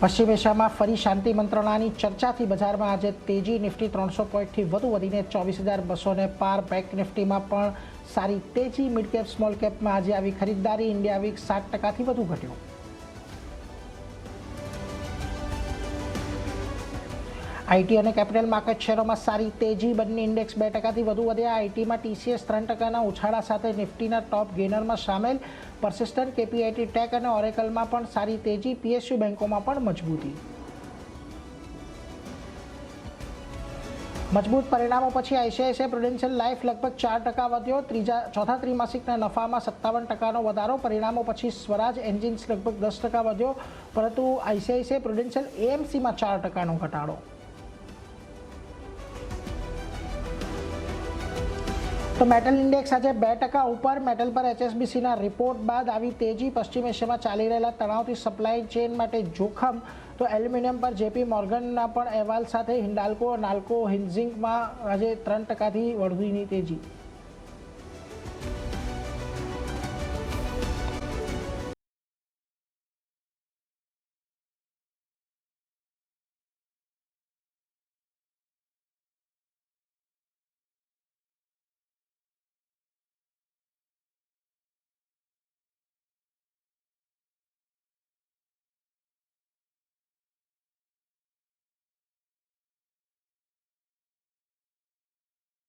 પશ્ચિમ એશિયામાં ફરી શાંતિ મંત્રણાની ચર્ચાથી બજારમાં આજે તેજી. નિફ્ટી 300 પોઈન્ટથી વધુ વધીને 24,200 પાર. બેંક નિફ્ટીમાં પણ સારી તેજી. મિડ કેપ સ્મોલ કેપમાં આજે આવી ખરીદદારી. ઇન્ડિયા વીક 7%થી વધુ ઘટ્યો. આઈટી અને કેપિટલ માર્કેટ શેરોમાં સારી તેજી. બંને ઇન્ડેક્સ 2%થી વધુ વધ્યા. આઈટીમાં ટીસીએસ 3%ના ઉછાળા સાથે નિફ્ટીના ટોપ ગેનરમાં સામેલ. પરસિસ્ટન્ટ, કેપીઆઈટી ટેક અને ઓરેકલમાં પણ સારી તેજી. પીએસયુ બેંકોમાં પણ મજબૂતી. મજબૂત પરિણામો પછી આઈસીઆઈસીઆઈ પ્રુડેન્શિયલ લાઈફ લગભગ 4% વધ્યો. ચોથા ત્રિમાસિકના નફામાં 57%નો વધારો. પરિણામો પછી સ્વરાજ એન્જિન્સ લગભગ 10% વધ્યો, પરંતુ આઈસીઆઈસીઆઈ પ્રુડેન્શિયલ એએમસીમાં 4%નો ઘટાડો. તો મેટલ ઇન્ડેક્સ આજે 2% ઉપર. મેટલ પર એચએસબીસીના રિપોર્ટ બાદ આવી તેજી. પશ્ચિમ એશિયામાં ચાલી રહેલા તણાવથી સપ્લાય ચેઇન માટે જોખમ. તો એલ્યુમિનિયમ પર જેપી મોર્ગનના પણ અહેવાલ સાથે હિન્ડાલ્કો, નાલ્કો, હિન્ઝિંકમાં આજે 3%થી વધુની તેજી.